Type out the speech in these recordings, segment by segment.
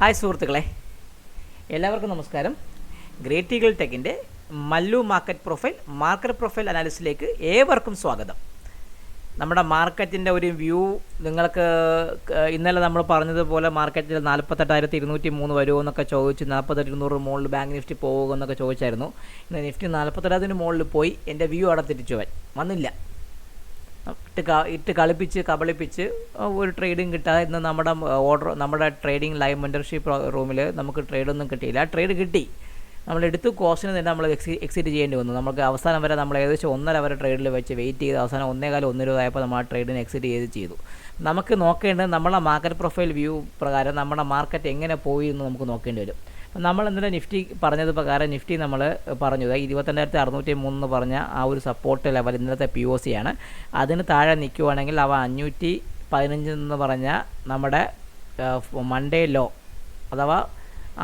Hi സുഹൃത്തുക്കളെ, എല്ലാവർക്കും നമസ്കാരം. ഗ്രേറ്റ് ഈഗിൾ ടെക്കിൻ്റെ മല്ലു മാർക്കറ്റ് പ്രൊഫൈൽ അനാലിസിസിലേക്ക് ഏവർക്കും സ്വാഗതം. നമ്മുടെ മാർക്കറ്റിൻ്റെ ഒരു വ്യൂ നിങ്ങൾക്ക് ഇന്നലെ നമ്മൾ പറഞ്ഞതുപോലെ മാർക്കറ്റിൽ 48,203 വരുമോ എന്നൊക്കെ ചോദിച്ചു. 48,200 മുകളിൽ ബാങ്ക് നിഫ്റ്റി പോകുമെന്നൊക്കെ ചോദിച്ചായിരുന്നു. ഇന്ന് നിഫ്റ്റി 48,000 മുകളിൽ പോയി. എൻ്റെ വ്യൂ അവിടെ തിരിച്ചു വന്നില്ല. കളിപ്പിച്ച് കബളിപ്പിച്ച് ഒരു ട്രേഡിങ് കിട്ടാതെ ഇന്ന് നമ്മുടെ ട്രേഡിംഗ് ലൈവ് മെൻറ്റർഷിപ്പ് റൂമിൽ നമുക്ക് ട്രേഡൊന്നും കിട്ടിയില്ല. ട്രേഡ് കിട്ടി, നമ്മളെടുത്ത് കോസ്റ്റിന് തന്നെ നമ്മൾ എക്സിറ്റ് ചെയ്യേണ്ടി വന്നു. നമുക്ക് അവസാനം വരെ നമ്മൾ ഏകദേശം 1.5 വരെ ട്രേഡിൽ വെച്ച് വെയിറ്റ് ചെയ്ത് അവസാനം 1.25 ആയപ്പോൾ നമ്മൾ ആ ട്രേഡിന് എക്സിറ്റ് ചെയ്തു. നമുക്ക് നോക്കേണ്ടത് നമ്മളെ മാർക്കറ്റ് പ്രൊഫൈൽ വ്യൂ പ്രകാരം നമ്മുടെ മാർക്കറ്റ് എങ്ങനെ പോയി എന്ന് നമുക്ക് നോക്കേണ്ടി വരും. നമ്മൾ ഇന്നലെ നിഫ്റ്റി പറഞ്ഞത് പ്രകാരം നിഫ്റ്റി നമ്മൾ പറഞ്ഞത് 22,603 പറഞ്ഞ ആ ഒരു സപ്പോർട്ട് ലെവൽ ഇന്നലത്തെ POC ആണ്. അതിന് താഴെ നിൽക്കുവാണെങ്കിൽ അവ 515 എന്ന് പറഞ്ഞ നമ്മുടെ മൺഡേ ലോ അഥവാ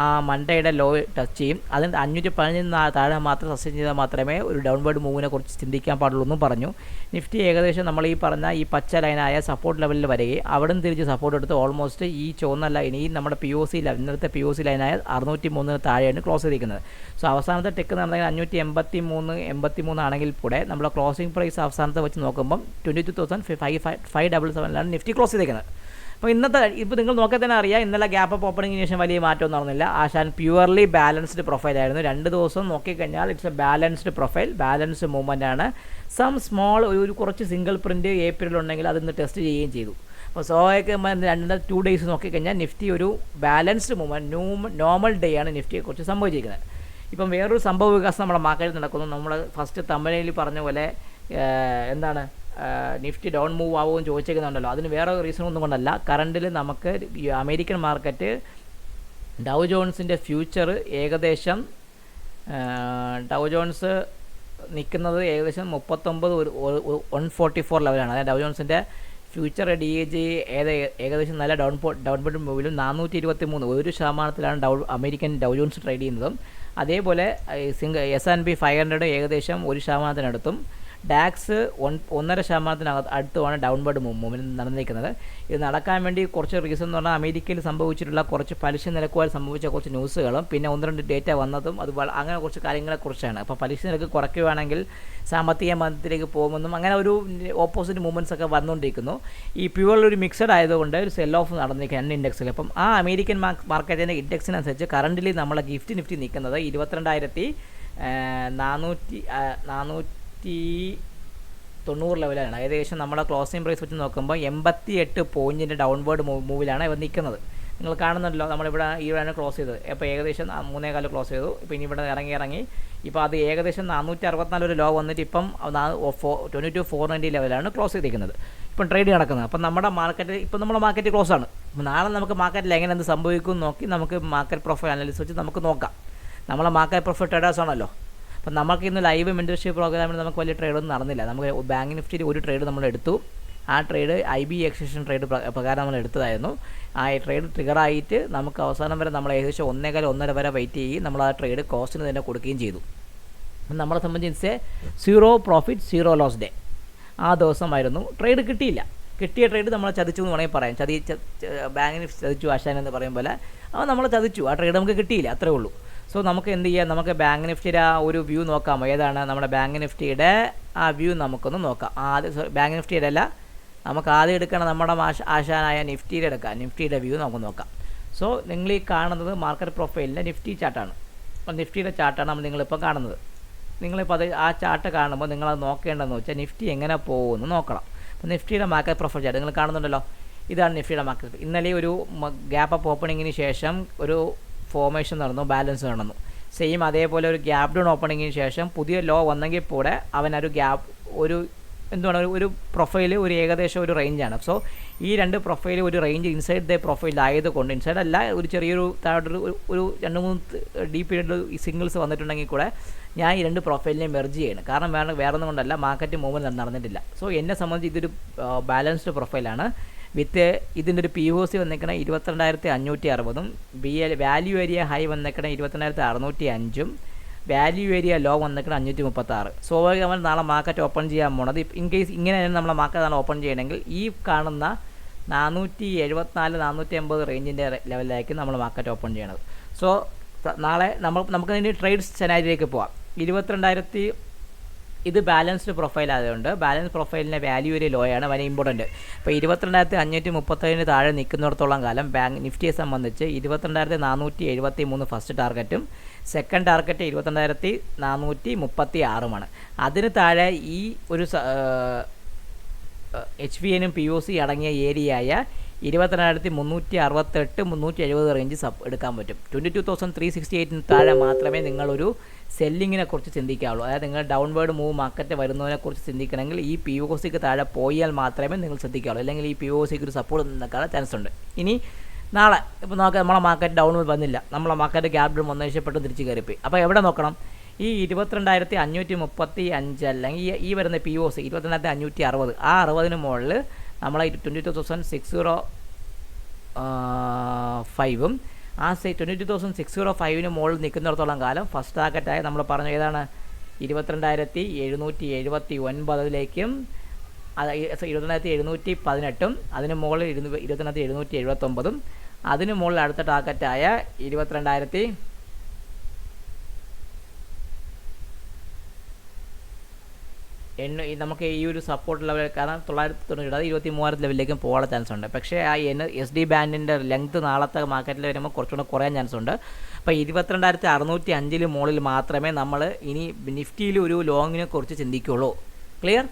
ആ മൺഡേയുടെ ലോ ടച്ച് ചെയ്യും. അതിന് 515 താഴെ മാത്രം സസ്റ്റെയിൻ ചെയ്താൽ മാത്രമേ ഒരു ഡൗൺവേർഡ് മൂവിനെ കുറിച്ച് ചിന്തിക്കാൻ പാടുള്ളൂ എന്നും പറഞ്ഞു. നിഫ്റ്റി ഏകദേശം നമ്മൾ ഈ പറഞ്ഞ ഈ പച്ച ലൈനായ സപ്പോർട്ട് ലെവലിൽ വരികയും അവിടെ നിന്ന് തിരിച്ച് സപ്പോർട്ട് എടുത്ത് ഓൾമോസ്റ്റ് ഈ ചുവന്ന ലൈൻ ഈ നമ്മുടെ ഇന്നത്തെ POC ലൈനായ 603 താഴെയാണ് ക്ലോസ് ചെയ്തിരിക്കുന്നത്. സോ അവസാനത്തെ ടെക്ക് നടന്നെങ്കിൽ 583 ആണെങ്കിൽ കൂടെ നമ്മുടെ ക്ലോസിംഗ് പ്രൈസ് അവസാനത്തെ വെച്ച് നോക്കുമ്പം 22,577 നിഫ്റ്റി ക്ലോസ് ചെയ്തിരിക്കുന്നത്. അപ്പോൾ ഇപ്പോൾ നിങ്ങൾ നോക്കിയാൽ തന്നെ അറിയാം, ഇന്നലെ ഗ്യാപ്പ് അപ്പ് ഓപ്പണിങ്ങിന് ശേഷം വലിയ മാറ്റമൊന്നും നടന്നില്ല. ആശാൻ പ്യുവർലി ബാലൻസ്ഡ് പ്രൊഫൈലായിരുന്നു. 2 ദിവസം നോക്കിക്കഴിഞ്ഞാൽ it's A balanced profile, balanced movement ആണ്. സമൾ ഒരു കുറച്ച് സിംഗിൾ പ്രിൻറ്റ് ഏപ്രിലുണ്ടെങ്കിൽ അതിന്ന് ടെസ്റ്റ് ചെയ്യുകയും ചെയ്തു. അപ്പോൾ സ്വാഭാവികമായി 2 ഡേയ്സ് നോക്കിക്കഴിഞ്ഞാൽ നിഫ്റ്റി ഒരു ബാലൻസ്ഡ് മൂവ്മെൻറ്റ് നോർമൽ ഡേ ആണ് നിഫ്റ്റിയെക്കുറിച്ച് സംഭവിച്ചിരിക്കുന്നത്. ഇപ്പം വേറൊരു സംഭവ വികാസം നമ്മുടെ മാർക്കറ്റിൽ നടക്കുന്നു. നമ്മൾ ഫസ്റ്റ് തമ്പനയിൽ പറഞ്ഞ പോലെ നിഫ്റ്റി ഡൗൺ മൂവ് ആവുമെന്ന് ചോദിച്ചേക്കുന്നുണ്ടല്ലോ. അതിന് വേറെ റീസൺ ഒന്നും കൊണ്ടല്ല. കറണ്ടിൽ നമുക്ക് അമേരിക്കൻ മാർക്കറ്റ് ഡൗ ജോൺസിൻ്റെ ഫ്യൂച്ചർ ഏകദേശം ഡൗ ജോൺസ് നിൽക്കുന്നത് ഏകദേശം 144 ലെവലാണ്. അതായത് ഡൗ ജോൺസിൻ്റെ ഫ്യൂച്ചർ DAG ഏകദേശം നല്ല ഡൗൺവേർഡ് മൂവിലും 423 1% അമേരിക്കൻ ഡൗ ജോൺസ് ട്രേഡ് ചെയ്യുന്നതും. അതേപോലെ S&P 500 ഏകദേശം 1% ഡാക്സ് 1.5% അടുത്തുമാണ് ഡൗൺവേർഡ് മൂവ്മെൻറ്റ് നടന്നിരിക്കുന്നത്. ഇത് നടക്കാൻ വേണ്ടി കുറച്ച് റീസൺ എന്ന് പറഞ്ഞാൽ അമേരിക്കയിൽ സംഭവിച്ചിട്ടുള്ള കുറച്ച് പലിശ നിരക്കുകൾ സംഭവിച്ച കുറച്ച് ന്യൂസുകളും പിന്നെ 1-2 ഡേറ്റ വന്നതും അങ്ങനെ കുറച്ച് കാര്യങ്ങളെക്കുറിച്ചാണ്. അപ്പോൾ പലിശ നിരക്ക് കുറയ്ക്കുകയാണെങ്കിൽ സാമ്പത്തിക മന്ദത്തിലേക്ക് പോകുമെന്നും അങ്ങനെ ഒരു ഓപ്പോസിറ്റ് മൂവ്മെൻറ്റ്സ് ഒക്കെ വന്നുകൊണ്ടിരിക്കുന്നു. ഈ പ്യുവർ ഒരു മിക്സഡ് ആയതുകൊണ്ട് ഒരു സെൽ ഓഫ് നടന്നിരിക്കുകയാണ് ഇൻഡെക്സിൽ. അപ്പം ആ അമേരിക്കൻ മാർക്കറ്റിൻ്റെ ഇൻഡെക്സിനനുസരിച്ച് കറണ്ടിലി നമ്മളെ നിഫ്റ്റി നിൽക്കുന്നത് 22,490 ലെവലാണ്. ഏകദേശം നമ്മുടെ ക്ലോസിംഗ് പ്രൈസ് വെച്ച് നോക്കുമ്പോൾ 88 പോയിൻറ്റിൻ്റെ ഡൗൺവേർഡ് മൂവിലാണ് ഇവ നിൽക്കുന്നത്. നിങ്ങൾ കാണുന്നുണ്ടല്ലോ, നമ്മളിവിടെ ഇവിടെയാണ് ക്ലോസ് ചെയ്തത്. അപ്പോൾ ഏകദേശം 3.25 ക്ലോസ് ചെയ്തു. ഇപ്പം ഇനി ഇവിടെ ഇറങ്ങി ഇപ്പോൾ അത് ഏകദേശം 464 ഒരു ലോ വന്നിട്ട് ഇപ്പം 22,490 ലെവലാണ് ക്ലോസ് ചെയ്തിരിക്കുന്നത്. ഇപ്പം ട്രേഡ് നടക്കുന്നത്. അപ്പം നമ്മുടെ മാർക്കറ്റ് ക്ലോസ് ആണ്. അപ്പോൾ നാളെ നമുക്ക് മാർക്കറ്റിൽ എങ്ങനെ എന്ത് സംഭവിക്കും നോക്കി നമുക്ക് മാർക്കറ്റ് പ്രൊഫൈൽ അനാലിസിസ് വെച്ച് നമുക്ക് നോക്കാം. നമ്മളെ മാർക്കറ്റ് പ്രൊഫൈൽ ട്രേഡേഴ്സ് ആണല്ലോ. അപ്പം നമുക്ക് ഇന്ന് ലൈവ് മെൻറ്റർഷിപ്പ് പ്രോഗ്രാമിൽ നമുക്ക് വലിയ ട്രേഡൊന്നും നടന്നില്ല. നമുക്ക് ബാങ്ക് നിഫ്റ്റിയിൽ ഒരു ട്രേഡ് നമ്മൾ എടുത്തു. ആ ട്രേഡ് IB എക്സെഷൻ ട്രേഡ് പ്രകാരം നമ്മൾ എടുത്തതായിരുന്നു. ആ ട്രേഡ് ട്രിഗറായിട്ട് നമുക്ക് അവസാനം വരെ നമ്മൾ ഏകദേശം 1.5 വരെ വെയിറ്റ് ചെയ്യും. നമ്മൾ ആ ട്രേഡ് കോസ്റ്റിന് തന്നെ കൊടുക്കുകയും ചെയ്തു. നമ്മളെ സംബന്ധിച്ച് 0 പ്രോഫിറ്റ് 0 ലോസ് ഡേ ആ ദിവസമായിരുന്നു. ട്രേഡ് കിട്ടിയില്ല. കിട്ടിയ ട്രേഡ് നമ്മൾ ചതിച്ചു എന്ന് വേണമെങ്കിൽ പറയാം. ബാങ്ക് നിഫ്റ്റി ചതിച്ചു ആശാൻ എന്ന് പറയും പോലെ നമ്മൾ ചതിച്ചു. ആ ട്രേഡ് നമുക്ക് കിട്ടിയില്ല, അത്രേ ഉള്ളൂ. സോ നമുക്ക് എന്ത് ചെയ്യാം, നമുക്ക് ബാങ്ക് നിഫ്റ്റിയുടെ ആ ഒരു വ്യൂ നോക്കാം. ഏതാണ് നമ്മുടെ ബാങ്ക് നിഫ്റ്റിയുടെ ആ വ്യൂ നമുക്കൊന്ന് നോക്കാം. ബാങ്ക് നിഫ്റ്റിയുടെ അല്ല, നമുക്ക് ആദ്യം എടുക്കണം നമ്മുടെ ആശാനായ നിഫ്റ്റിയുടെ വ്യൂ നമുക്ക് നോക്കാം. സോ നിങ്ങൾ ഈ കാണുന്നത് മാർക്കറ്റ് പ്രൊഫൈലിൻ്റെ നിഫ്റ്റി ചാർട്ടാണ്. അപ്പോൾ നിഫ്റ്റിയുടെ ചാർട്ടാണ് നിങ്ങളിപ്പോൾ കാണുന്നത്. നിങ്ങളിപ്പോൾ ആ ചാർട്ട് കാണുമ്പോൾ നിങ്ങളത് നോക്കേണ്ടതെന്ന് വെച്ചാൽ നിഫ്റ്റി എങ്ങനെ പോകുമെന്ന് നോക്കണം. അപ്പോൾ നിഫ്റ്റിയുടെ മാർക്കറ്റ് പ്രൊഫൈൽ ചാർട്ട് നിങ്ങൾ കാണുന്നുണ്ടല്ലോ, ഇതാണ് നിഫ്റ്റിയുടെ മാർക്കറ്റ്. ഇന്നലെ ഒരു ഗ്യാപ്പ് അപ്പ് ഓപ്പണിങ്ങിന് ശേഷം ഒരു ഫോർമേഷൻ നടന്നു, ബാലൻസ് നടന്നു. സെയിം അതേപോലെ ഒരു ഗ്യാപ്പ് ഡൗൺ ഓപ്പണിങ്ങിന് ശേഷം പുതിയ ലോ വന്നെങ്കിൽ കൂടെ അവനൊരു ഒരു പ്രൊഫൈൽ ഒരു ഏകദേശം ഒരു റേഞ്ചാണ്. സോ ഈ 2 പ്രൊഫൈൽ ഒരു റേഞ്ച് ഇൻസൈഡ് ദ പ്രൊഫൈൽ ആയതുകൊണ്ട്, ഇൻസൈഡ് അല്ല, ഒരു ചെറിയൊരു താഴോട്ടൊരു 2-3 ഡീ പീരീഡ് സിംഗിൾസ് വന്നിട്ടുണ്ടെങ്കിൽ കൂടെ ഞാൻ ഈ 2 പ്രൊഫൈലിനെ മെർജ് ചെയ്യണം. കാരണം വേറെ ഒന്നും കൊണ്ടല്ല, മാർക്കറ്റ് മൂവ്മെൻറ്റ് നടന്നിട്ടില്ല. സോ എന്നെ സംബന്ധിച്ച് ഇതൊരു ബാലൻസ്ഡ് പ്രൊഫൈലാണ്. ഇതിൻ്റെ ഒരു POC വന്നിരിക്കണ 22,560 വാല്യൂ ഏരിയ ഹൈ വന്നിരിക്കണ 22,605 വാല്യൂ ഏരിയ ലോ വന്നിരിക്കണ 536. സ്വാഭാവികമായി നാളെ മാർക്കറ്റ് ഓപ്പൺ ചെയ്യാൻ പോണത് ഇൻ കേസ് ഇങ്ങനെയാണ് നമ്മളെ മാർക്കറ്റ് നാളെ ഓപ്പൺ ചെയ്യണമെങ്കിൽ ഈ കാണുന്ന 474 480 റേഞ്ചിൻ്റെ ലെവലിലായിരിക്കും നമ്മൾ മാർക്കറ്റ് ഓപ്പൺ ചെയ്യണത്. സോ നാളെ നമുക്ക് ഇതിൻ്റെ ട്രേഡ് സെനാരിയിലേക്ക് പോവാം. 22,000 ഇത് ബാലൻസ്ഡ് പ്രൊഫൈൽ ആയതുകൊണ്ട് ബാലൻസ് പ്രൊഫൈലിൻ്റെ വാല്യൂ ഒരു ലോ ആണ്, വളരെ ഇമ്പോർട്ടൻറ്റ്. അപ്പോൾ 22,537 താഴെ നിൽക്കുന്നിടത്തോളം കാലം ബാങ്ക് നിഫ്റ്റിയെ സംബന്ധിച്ച് 22,473 ഫസ്റ്റ് ടാർഗറ്റും സെക്കൻഡ് ടാർഗറ്റ് 22,436 അതിന് താഴെ ഈ ഒരു HVNും POC അടങ്ങിയ ഏരിയയായ 22,368 370 റേഞ്ച് എടുക്കാൻ പറ്റും. 22,368 താഴെ മാത്രമേ നിങ്ങളൊരു സെല്ലിങ്ങിനെ കുറിച്ച് ചിന്തിക്കാവുള്ളൂ. അതായത് നിങ്ങൾ ഡൗൺവേർഡ് മൂവ് മാർക്കറ്റ് വരുന്നതിനെക്കുറിച്ച് ചിന്തിക്കണമെങ്കിൽ ഈ POCക്ക് താഴെ പോയാൽ മാത്രമേ നിങ്ങൾ ശ്രദ്ധിക്കാവുള്ളൂ, അല്ലെങ്കിൽ ഈ POCക്ക് ഒരു സപ്പോർട്ട് നിൽക്കാനുള്ള ചാൻസ് ഉണ്ട്. ഇനി നാളെ ഇപ്പോൾ നോക്കാം, നമ്മളെ മാർക്കറ്റ് ഡൗൺവേർഡ് വന്നില്ല, നമ്മളെ മാർക്കറ്റ് ഗ്യാപ് ഡൗൺ വന്നതിന് തിരിച്ച് കയറിപ്പോയി. അപ്പോൾ എവിടെ നോക്കണം? ഈ 22,535 അല്ലെങ്കിൽ ഈ വരുന്ന POC 22,560 ആ 60 മുകളിൽ നമ്മളെ 22,605 ആ 22,605 മുകളിൽ നിൽക്കുന്നിടത്തോളം കാലം ഫസ്റ്റ് ടാർഗറ്റായി നമ്മൾ പറഞ്ഞ ഏതാണ് 22,779 22,718 അതിന് മുകളിൽ 22,779 അതിന് മുകളിൽ അടുത്ത ടാർഗറ്റായ 22,000 നമുക്ക് ഈ ഒരു സപ്പോർട്ട് ലെവൽ കാരണം 997 23,000 ലെവലിലേക്കും പോകാനുള്ള ചാൻസ് ഉണ്ട്. പക്ഷേ ആ SD ബാൻഡിൻ്റെ ലെങ്ത് നാളത്തെ മാർക്കറ്റിൽ വരുമ്പോൾ കുറച്ചുകൂടെ കുറയാൻ ചാൻസ് ഉണ്ട്. അപ്പോൾ 22,605 മുകളിൽ മാത്രമേ നമ്മൾ ഇനി നിഫ്റ്റിയിൽ ഒരു ലോങ്ങിനെ കുറിച്ച് ചിന്തിക്കുകയുള്ളൂ. ക്ലിയർ?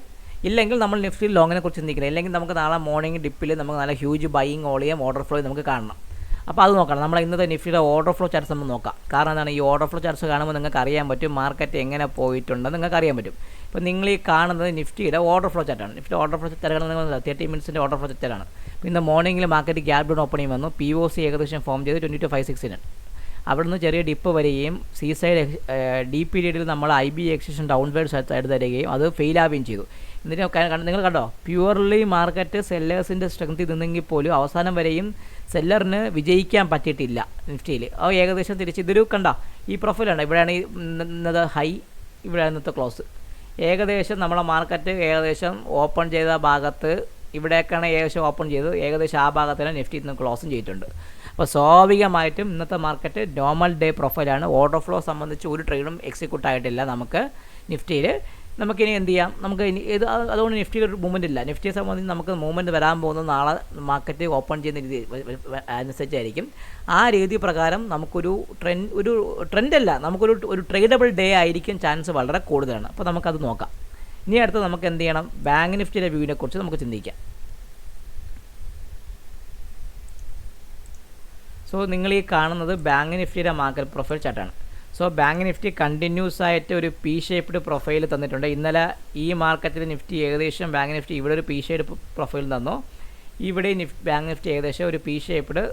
ഇല്ലെങ്കിൽ നമ്മൾ നിഫ്റ്റിയിൽ ലോങ്ങിനെ കുറിച്ച് ചിന്തിക്കണം. ഇല്ലെങ്കിൽ നമുക്ക് നാളെ മോർണിംഗ് ഡിപ്പിൽ നമുക്ക് നല്ല ഹ്യൂജ് ബൈയിങ് ഓളിയും ഓർഡർ ഫ്ലോ നമുക്ക് കാണണം. അപ്പോൾ അത് നോക്കണം. നമ്മൾ ഇന്നത്തെ നിഫ്റ്റിയുടെ ഓർഡർ ഫ്ലോ ചാർട്ട്സ് നമ്മൾ നോക്കാം. കാരണം എന്താണ്, ഈ ഓർഡർ ഫ്ലോ ചാർട്ട്സ് കാണുമ്പോൾ നിങ്ങൾക്ക് അറിയാൻ പറ്റും മാർക്കറ്റ് എങ്ങനെ പോയിട്ടുണ്ടെന്ന് നിങ്ങൾക്ക് അറിയാൻ പറ്റും. ഇപ്പോൾ നിങ്ങൾ ഈ കാണുന്നത് നിഫ്റ്റിയുടെ ഓർഡർ ഫ്ലോ ചാർട്ടാണ്. നിഫ്റ്റി ഓർഡർ ഫ്ലോ ചാർട്ട് 30 മിനിറ്റ്സിൻ്റെ ഓർഡർ ഫ്ലോ ചാർട്ടാണ്. അപ്പോൾ ഇന്ന് മോർണിംഗിൽ മാർക്കറ്റ് ഗ്യാപ് ഡൗൺ ഓപ്പണിംഗ് വന്നു. POC ഏകദേശം ഫോം ചെയ്ത് 22,560 അവിടെ നിന്ന് ചെറിയ ഡിപ്പ് വരികയും സി സൈഡ് ഡി പീരീഡിൽ നമ്മൾ IB എക്സിഷൻ ഡൗൺവേർഡ് സൈഡ് തരികയും അത് ഫെയിൽ ആവുകയും ചെയ്തു. എന്നിട്ട് നിങ്ങൾ കണ്ടോ, പ്യുവർലി മാർക്കറ്റ് സെല്ലേഴ്സിൻ്റെ സ്ട്രെങ്ത്തിൽ നിന്നെങ്കിൽ പോലും അവസാനം വരെയും സെല്ലറിന് വിജയിക്കാൻ പറ്റിയിട്ടില്ല നിഫ്റ്റിയിൽ. അത് ഏകദേശം തിരിച്ച് ഇതൊരു കണ്ടോ ഈ പ്രൊഫൈലാണ്. ഇവിടെയാണ് ഇന്നത്തെ ഹൈ, ഇവിടെയാണ് ഇന്നത്തെ ക്ലോസ്. ഏകദേശം നമ്മളെ മാർക്കറ്റ് ഏകദേശം ഓപ്പൺ ചെയ്ത ഭാഗത്ത് ഇവിടേക്കാണ് ഏകദേശം ഓപ്പൺ ചെയ്ത് ഏകദേശം ആ ഭാഗത്തിന് നിഫ്റ്റി ഇന്ന് ക്ലോസും ചെയ്തിട്ടുണ്ട്. അപ്പോൾ സ്വാഭാവികമായിട്ടും ഇന്നത്തെ മാർക്കറ്റ് നോർമൽ ഡേ പ്രൊഫൈലാണ്. ഓർഡർ ഫ്ലോ സംബന്ധിച്ച് ഒരു ട്രേഡും എക്സിക്യൂട്ട് ആയിട്ടില്ല നമുക്ക് നിഫ്റ്റിയിൽ. നമുക്കിനി എന്ത് ചെയ്യാം, നമുക്ക് ഇനി അതുകൊണ്ട് നിഫ്റ്റിയിൽ ഒരു മൂവ്മെൻറ്റ് ഇല്ല. നിഫ്റ്റിയെ സംബന്ധിച്ച് നമുക്ക് മൂവ്മെൻറ്റ് വരാൻ പോകുന്നത് നാളെ മാർക്കറ്റ് ഓപ്പൺ ചെയ്യുന്ന രീതി അനുസരിച്ചായിരിക്കും. ആ രീതി പ്രകാരം നമുക്കൊരു ട്രെൻഡല്ല, നമുക്കൊരു ട്രേഡബിൾ ഡേ ആയിരിക്കും ചാൻസ് വളരെ കൂടുതലാണ്. അപ്പോൾ നമുക്കത് നോക്കാം. ഇനി അടുത്ത് നമുക്ക് എന്ത് ചെയ്യണം, ബാങ്ക് നിഫ്റ്റിയുടെ വ്യൂവിനെ കുറിച്ച് നമുക്ക് ചിന്തിക്കാം. സോ നിങ്ങൾ ഈ കാണുന്നത് ബാങ്ക് നിഫ്റ്റിയുടെ മാർക്കറ്റ് പ്രൊഫൈൽ ചാർട്ടാണ്. സോ ബാങ്ക് നിഫ്റ്റി കണ്ടിന്യൂസ് ആയിട്ട് ഒരു P ഷേപ്ഡ് പ്രൊഫൈൽ തന്നിട്ടുണ്ട്. ഇന്നലെ ഈ മാർക്കറ്റിൽ നിഫ്റ്റി ഏകദേശം ബാങ്ക് നിഫ്റ്റി ഇവിടെ ഒരു P ഷേപ്ഡ് പ്രൊഫൈൽ തന്നു, ഇവിടെ ബാങ്ക് നിഫ്റ്റി ഏകദേശം ഒരു P ഷേപ്ഡ്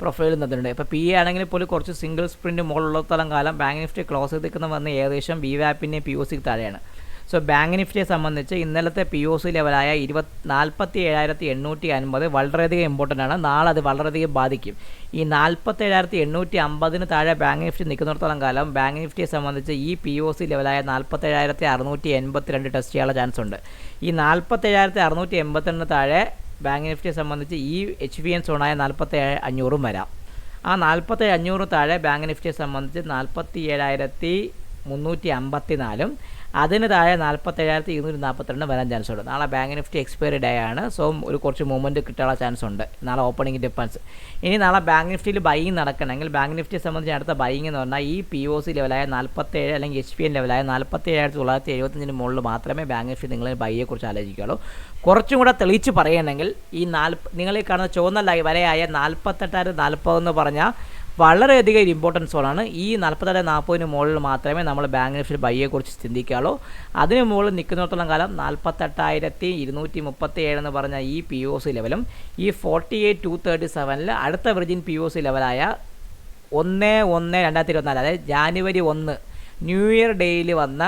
പ്രൊഫൈൽ തന്നിട്ടുണ്ട്. ഇപ്പോൾ P ആണെങ്കിൽ പോലും കുറച്ച് സിംഗിൾ സ്പ്രിൻറ്റ് മുകളിലോളം കാലം ബാങ്ക് നിഫ്റ്റി ക്ലോസ് ചെയ്തിരിക്കുന്ന വന്ന് ഏകദേശം VWAPൻ്റെയും POCക്ക് താഴെയാണ്. സോ ബാങ്ക് നിഫ്റ്റിയെ സംബന്ധിച്ച് ഇന്നലത്തെ POC ലെവലായ 47,850 വളരെയധികം ഇമ്പോർട്ടൻ്റ് ആണ്. നാളെ അത് വളരെയധികം ബാധിക്കും. ഈ 47,850 താഴെ ബാങ്ക് നിഫ്റ്റി നിൽക്കുന്നിടത്തോളം കാലം ബാങ്ക് നിഫ്റ്റിയെ സംബന്ധിച്ച് ഈ POC ലെവലായ 47,682 ടെസ്റ്റ് ചെയ്യാനുള്ള ചാൻസ് ഉണ്ട്. ഈ 47,682 താഴെ ബാങ്ക് നിഫ്റ്റിയെ സംബന്ധിച്ച് ഈ HVN സോണായ 47,500 വരാം. ആ 47,500 താഴെ ബാങ്ക് നിഫ്റ്റിയെ സംബന്ധിച്ച് 47,354 അതിന് താഴെ 47,242 വരാൻ ചാൻസ് ഉണ്ട്. നാളെ ബാങ്ക് നിഫ്റ്റി എക്സ്പയറി ഡേ ആണ്. സോ ഒരു കുറച്ച് മൂവ്മെൻറ്റ് കിട്ടാനുള്ള ചാൻസ് ഉണ്ട് നാളെ ഓപ്പണിംഗ് ഡിഫറൻസ്. ഇനി നാളെ ബാങ്ക് നിഫ്റ്റിയിൽ ബൈയിങ് നടക്കണമെങ്കിൽ ബാങ്ക് നിഫ്റ്റിയെ സംബന്ധിച്ച് അടുത്ത ബൈയിങ് എന്ന് പറഞ്ഞാൽ ഈ POC ലെവലായ 47 അല്ലെങ്കിൽ HVN ലെവലായ 47,975 മുകളിൽ മാത്രമേ ബാങ്ക് നിഫ്റ്റി നിങ്ങൾ ബൈയെക്കുറിച്ച് ആലോചിക്കുകയുള്ളൂ. കുറച്ചും കൂടെ തെളിയിച്ച് പറയുകയാണെങ്കിൽ ഈ നിങ്ങൾ ഈ കാണുന്ന ചുവന്ന വരയായ 48,040 എന്ന് പറഞ്ഞാൽ വളരെയധികം ഇമ്പോർട്ടൻസ് സോണാണ്. ഈ 47,40 മുകളിൽ മാത്രമേ നമ്മൾ ബാങ്ക് നിഫ്റ്റി ബൈയെക്കുറിച്ച് ചിന്തിക്കുകയുള്ളൂ. അതിന് മുകളിൽ നിൽക്കുന്നിടത്തോളം കാലം 48,237 എന്ന് പറഞ്ഞ ഈ POC ലെവലും ഈ 48,237 അടുത്ത വെർജിൻ POC ലെവലായ 1/1/2024 അതായത് ജാനുവരി 1 ന്യൂ ഇയർ ഡേയിൽ വന്ന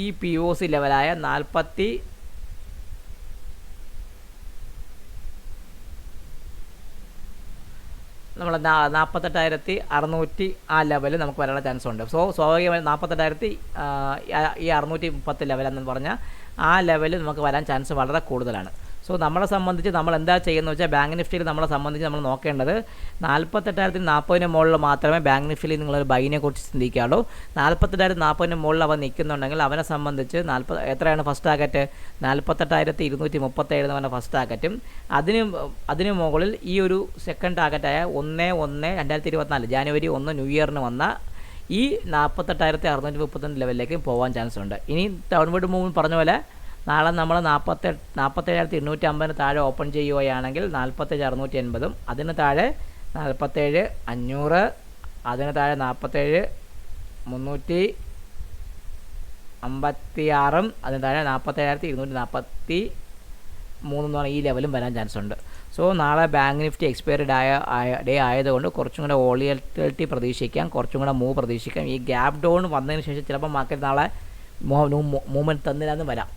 ഈ POC ലെവലായ 48,600 ആ ലെവൽ നമുക്ക് വരാനുള്ള ചാൻസ് ഉണ്ട്. സോ സ്വാഭാവികമായി 48,630 ലെവലെന്ന് പറഞ്ഞാൽ ആ ലെവൽ നമുക്ക് വരാൻ ചാൻസ് വളരെ കൂടുതലാണ്. സോ നമ്മളെ സംബന്ധിച്ച് നമ്മൾ എന്താ ചെയ്യുന്നത് വെച്ചാൽ ബാങ്ക് നിഫ്റ്റിയിൽ നമ്മളെ സംബന്ധിച്ച് നമ്മൾ നോക്കേണ്ടത് 48,040 മുകളിൽ മാത്രമേ ബാങ്ക് നിഫ്റ്റിയിൽ നിങ്ങളൊരു ബൈനെ കുറിച്ച് ചിന്തിക്കാവുള്ളൂ. 48,040 മുകളിൽ അവൻ നിൽക്കുന്നുണ്ടെങ്കിൽ അവനെ സംബന്ധിച്ച് എത്രയാണ് ഫസ്റ്റ് ടാർഗറ്റ്? 48,237 എന്ന് പറഞ്ഞ ഫസ്റ്റ് ടാർഗറ്റും അതിന് മുകളിൽ ഈ ഒരു സെക്കൻഡ് ടാർഗറ്റായ 1/1/2024 ജാനുവരി 1 ന്യൂ ഇയറിന് വന്ന ഈ 48,632 ലെവലിലേക്ക് പോകാൻ ചാൻസ് ഉണ്ട്. ഇനി ഡൗൺവേർഡ് മൂവ്മെൻറ്റ് പറഞ്ഞ പോലെ നാളെ നമ്മൾ 47,850 താഴെ ഓപ്പൺ ചെയ്യുകയാണെങ്കിൽ 47,680, അതിന് താഴെ 47,500, അതിന് താഴെ 47,356, അതിന് താഴെ 47,243 എന്ന് പറഞ്ഞാൽ ഈ ലെവലും വരാൻ ചാൻസ് ഉണ്ട്. സോ നാളെ ബാങ്ക് നിഫ്റ്റി എക്സ്പയറി ഡേ ആയതുകൊണ്ട് കുറച്ചും കൂടെ വോളിറ്റിലിറ്റി പ്രതീക്ഷിക്കാം, കുറച്ചും കൂടെ മൂവ് പ്രതീക്ഷിക്കാം. ഈ ഗ്യാപ്പ് ഡൗൺ വന്നതിന് ശേഷം ചിലപ്പോൾ മാർക്കറ്റ് നാളെ മൂവ്മെൻറ്റ് തന്നില്ലാന്ന് വരാം.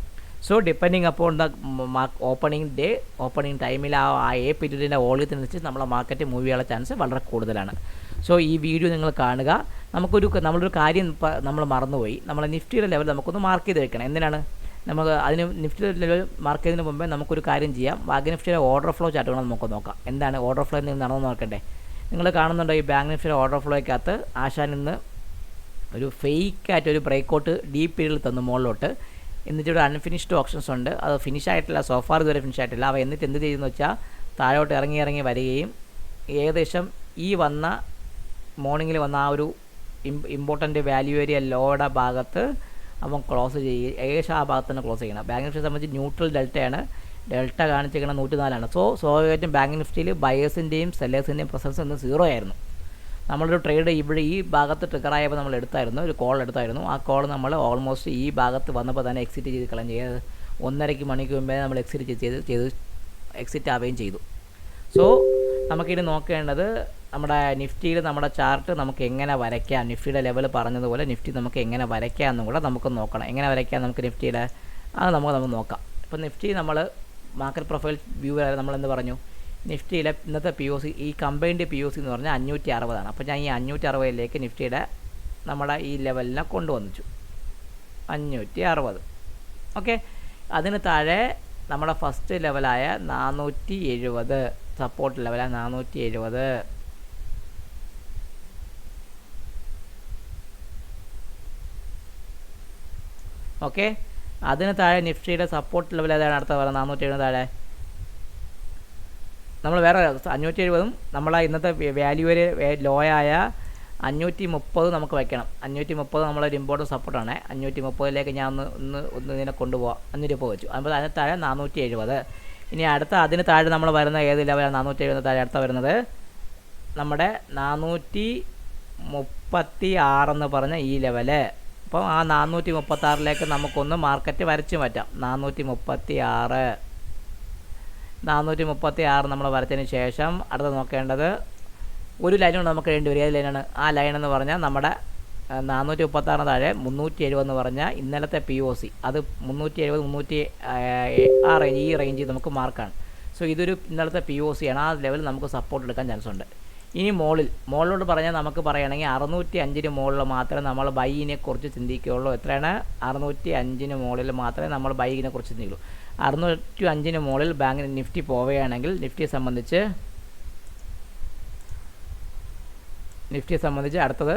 So depending upon the opening ടൈമിൽ ആ എ പീരീഡിൻ്റെ വോളിയത്തിനനുസരിച്ച് നമ്മളെ മാർക്കറ്റ് മൂവ് ചെയ്യാനുള്ള ചാൻസ് വളരെ കൂടുതലാണ്. സോ ഈ വീഡിയോ നിങ്ങൾ കാണുക. നമ്മളൊരു കാര്യം നമ്മൾ മറന്നുപോയി. നമ്മളെ നിഫ്റ്റിയുടെ ലെവൽ നമുക്കൊന്ന് മാർക്ക് ചെയ്ത് വെക്കണം. എന്തിനാണ്? നമുക്ക് അതിന് നിഫ്റ്റിയുടെ ലെവൽ മാർക്ക് ചെയ്തതിന് മുമ്പേ നമുക്കൊരു കാര്യം ചെയ്യാം. ബാങ്ക് നിഫ്റ്റിയുടെ ഓർഡർ ഫ്ലോ ചാർട്ടുകൾ നമുക്ക് നോക്കാം. എന്താണ് ഓർഡർ ഫ്ലോ എന്ന് നടന്നു നോക്കണ്ടേ? നിങ്ങൾ കാണുന്നുണ്ടോ ഈ ബാങ്ക് നിഫ്റ്റിയുടെ ഓർഡർ ഫ്ലോയ്ക്കകത്ത് ആശാൻ ഇന്ന് ഒരു ഫേക്കായിട്ട് ഒരു ബ്രേക്കൗട്ട് ഡീപ്പ് പീരീഡിൽ തന്നു മുകളിലോട്ട്. എന്നിട്ടൊരു അൺഫിനിഷ്ഡ് ഓപ്ഷൻസ് ഉണ്ട്, അത് ഫിനിഷ് ആയിട്ടില്ല, സോഫാർ ഇതുവരെ ഫിനിഷ് ആയിട്ടില്ല. അവ എന്നിട്ട് എന്ത് ചെയ്യുന്നു വെച്ചാൽ താഴോട്ട് ഇറങ്ങി വരികയും ഏകദേശം ഈ വന്ന മോർണിംഗിൽ വന്ന ആ ഒരു ഇമ്പോർട്ടൻ്റ് വാല്യൂ ഏരിയ ലോയുടെ ഭാഗത്ത് അവൻ ക്ലോസ് ചെയ്യുക, ഏകദേശം ആ ഭാഗത്ത് തന്നെ ക്ലോസ് ചെയ്യണം. ബാങ്ക് നിഫ്റ്റിയെ സംബന്ധിച്ച് ന്യൂട്രൽ ഡെൽറ്റയാണ്, ഡെൽറ്റ കാണിച്ചിരിക്കുന്നത് 104 സോ സ്വാഭാവികമായിട്ടും ബാങ്ക് നിഫ്റ്റിയിൽ ബയേഴ്സിൻ്റെയും സെല്ലേഴ്സിൻ്റെയും പ്രസൻസ് ഇന്ന് 0 ആയിരുന്നു. നമ്മളൊരു ട്രേഡ് ഇവിടെ ഈ ഭാഗത്ത് ട്രിഗറായപ്പോൾ നമ്മൾ എടുത്തായിരുന്നു, ഒരു കോൾ എടുത്തായിരുന്നു. ആ കോൾ നമ്മൾ ഓൾമോസ്റ്റ് ഈ ഭാഗത്ത് വന്നപ്പോൾ തന്നെ എക്സിറ്റ് ചെയ്ത് കളഞ്ഞ് ചെയ്ത് 1:30 മണിക്ക് മുമ്പേ നമ്മൾ എക്സിറ്റ് ആവുകയും ചെയ്തു. സോ നമുക്കിനി നോക്കേണ്ടത് നമ്മുടെ നിഫ്റ്റിയിൽ നമ്മുടെ ചാർട്ട് നമുക്ക് എങ്ങനെ വരയ്ക്കാം. നിഫ്റ്റിയുടെ ലെവൽ പറഞ്ഞതുപോലെ നിഫ്റ്റി നമുക്ക് എങ്ങനെ വരയ്ക്കാം എന്നും കൂടെ നമുക്ക് നോക്കണം. എങ്ങനെ വരയ്ക്കാം നമുക്ക് നിഫ്റ്റിയുടെ അത് നമുക്ക് നോക്കാം. ഇപ്പോൾ നിഫ്റ്റി നമ്മൾ മാർക്കറ്റ് പ്രൊഫൈൽ വ്യൂ നമ്മളെന്ത് പറഞ്ഞു? നിഫ്റ്റിയിലെ ഇന്നത്തെ POC ഈ കമ്പൈൻഡ് POC എന്ന് പറഞ്ഞാൽ 560. അപ്പോൾ ഞാൻ ഈ 560 നിഫ്റ്റിയുടെ നമ്മുടെ ഈ ലെവലിനെ കൊണ്ടുവന്നിച്ചു 560. ഓക്കെ, അതിന് താഴെ നമ്മുടെ ഫസ്റ്റ് ലെവലായ 470 സപ്പോർട്ട് ലെവലായ 470. ഓക്കെ, അതിന് താഴെ നിഫ്റ്റിയുടെ സപ്പോർട്ട് ലെവൽ ഏതാണ്? അടുത്ത പറയുന്നത് 470 താഴെ നമ്മൾ വേറെ 570 നമ്മളെ ഇന്നത്തെ വാല്യൂ വരെ ലോ ആയ 530 നമുക്ക് വയ്ക്കണം. 530 നമ്മളൊരു ഇമ്പോർട്ടൻറ്റ് സപ്പോർട്ടാണ്. 530 ഞാൻ ഒന്ന് ഇതിനെ കൊണ്ടുപോകാം. 530 വെച്ചു. അപ്പോൾ അതിന് താഴെ 470. ഇനി അടുത്ത അതിന് താഴെ നമ്മൾ വരുന്ന ഏത് ലെവലാണ്? 470 താഴെ അടുത്ത വരുന്നത് നമ്മുടെ 436 എന്ന് പറഞ്ഞ ഈ ലെവല്. അപ്പോൾ ആ 436 നമുക്കൊന്ന് മാർക്കറ്റ് വരച്ച് മാറ്റാം. 436 നമ്മൾ വരച്ചതിന് ശേഷം അടുത്ത് നോക്കേണ്ടത് ഒരു ലൈനുകൊണ്ട് നമുക്ക് വേണ്ടി വരും. ഏത് ലൈനാണ്? ആ ലൈൻ എന്ന് പറഞ്ഞാൽ നമ്മുടെ 436 താഴെ 370 എന്ന് പറഞ്ഞാൽ ഇന്നലത്തെ POC. അത് 370 ഈ റേഞ്ചിൽ നമുക്ക് മാർക്കാണ്. സോ ഇതൊരു ഇന്നലത്തെ POC ആണ്. ആ ലെവലിൽ നമുക്ക് സപ്പോർട്ട് എടുക്കാൻ ചാൻസ് ഉണ്ട്. ഇനി മോളിലോട്ട് പറഞ്ഞാൽ നമുക്ക് പറയുകയാണെങ്കിൽ 605 മുകളിൽ മാത്രമേ നമ്മൾ ബൈയിനെ കുറിച്ച് ചിന്തിക്കുകയുള്ളൂ. എത്രയാണ്? 605 മുകളിൽ മാത്രമേ നമ്മൾ ബൈയിനെ കുറിച്ച് ചിന്തിക്കുള്ളൂ. 605 മുകളിൽ ബാങ്ക് നിഫ്റ്റി പോവുകയാണെങ്കിൽ നിഫ്റ്റിയെ സംബന്ധിച്ച് അടുത്തത്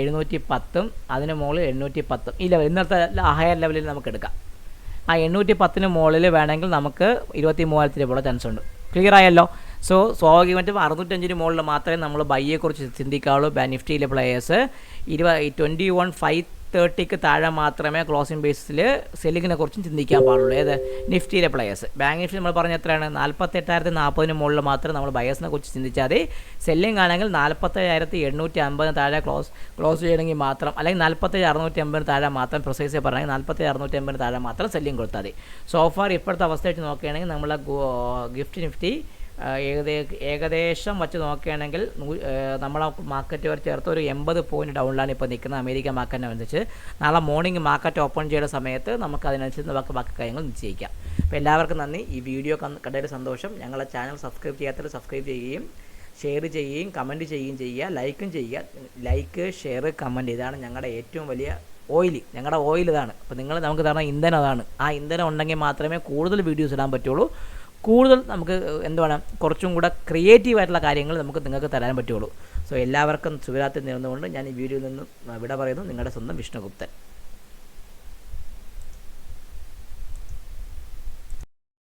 710, അതിന് മുകളിൽ 810. ഈ ലെവൽ ഇന്നത്തെ ഹയർ ലെവലിൽ നമുക്ക് എടുക്കാം. ആ 810 മുകളിൽ വേണമെങ്കിൽ നമുക്ക് 23,000 രൂപയുള്ള ചാൻസ് ഉണ്ട്. ക്ലിയർ ആയല്ലോ? സോ സ്വാഭാവികമായിട്ടും 605 മുകളിൽ മാത്രമേ നമ്മൾ ബൈയെക്കുറിച്ച് ചിന്തിക്കാവുള്ളൂ. നിഫ്റ്റിയിലെ പ്ലേയേഴ്സ് 21,530 താഴെ മാത്രമേ ക്ലോസിംഗ് ബേസിൽ സെല്ലിങ്ങിനെ കുറിച്ചും ചിന്തിക്കാൻ പാടുള്ളൂ. ഏത്? നിഫ്റ്റിയിലെ പ്ലേയേഴ്സ്. ബാങ്ക് നിഫ്റ്റി നമ്മൾ പറഞ്ഞ എത്രയാണ്? 48,040 മുകളിൽ മാത്രമേ നമ്മൾ ബയേഴ്സിനെ കുറിച്ച് ചിന്തിച്ചാൽ മതി. സെല്ലിംഗ് ആണെങ്കിൽ 47,850 താഴെ ക്ലോസ് ചെയ്യണമെങ്കിൽ മാത്രം, അല്ലെങ്കിൽ 47,650 താഴെ മാത്രം, പ്രിസൈസ് പറയുകയാണെങ്കിൽ 47,650 താഴെ മാത്രം സെല്ലിംഗ് കൊടുത്താൽ മതി. സോഫാർ ഇപ്പോഴത്തെ അവസ്ഥ വെച്ച് നോക്കുകയാണെങ്കിൽ നമ്മളെ ഗിഫ്റ്റ് നിഫ്റ്റി ഏകദേശം വച്ച് നോക്കുകയാണെങ്കിൽ നമ്മളെ മാർക്കറ്റ് വരെ ചേർത്ത് ഒരു 80 പോയിൻറ്റ് ഡൗണിലാണ് ഇപ്പോൾ നിൽക്കുന്നത് അമേരിക്കൻ മാർക്കറ്റിനെ അനുസരിച്ച്. നാളെ മോർണിംഗ് മാർക്കറ്റ് ഓപ്പൺ ചെയ്യുന്ന സമയത്ത് നമുക്ക് അതിനനുസരിച്ച് നമുക്ക് ബാക്കി കാര്യങ്ങൾ നിശ്ചയിക്കാം. അപ്പോൾ എല്ലാവർക്കും നന്ദി. ഈ വീഡിയോ കണ്ടതിൽ സന്തോഷം. ഞങ്ങളെ ചാനൽ സബ്സ്ക്രൈബ് ചെയ്യാത്തവർ സബ്സ്ക്രൈബ് ചെയ്യുകയും ഷെയർ ചെയ്യുകയും കമൻറ്റ് ചെയ്യുകയും ചെയ്യുക, ലൈക്കും ചെയ്യുക. ലൈക്ക്, ഷെയർ, കമൻറ്റ് ഇതാണ് ഞങ്ങളുടെ ഏറ്റവും വലിയ ഞങ്ങളുടെ ഓയിൽ ഇതാണ്. അപ്പോൾ നമുക്ക് തരുന്ന ഇന്ധനം അതാണ്. ആ ഇന്ധനം ഉണ്ടെങ്കിൽ മാത്രമേ കൂടുതൽ വീഡിയോസ് ഇടാൻ പറ്റുള്ളൂ. കൂടുതൽ നമുക്ക് എന്തുവാണ് കുറച്ചും കൂടെ ക്രിയേറ്റീവായിട്ടുള്ള കാര്യങ്ങൾ നിങ്ങൾക്ക് തരാൻ പറ്റുള്ളൂ. സോ എല്ലാവർക്കും ശുഭരാത്രി നേർന്നുകൊണ്ട് ഞാൻ ഈ വീഡിയോയിൽ നിന്നും വിട പറയുന്നു. നിങ്ങളുടെ സ്വന്തം വിഷ്ണുഗുപ്തൻ.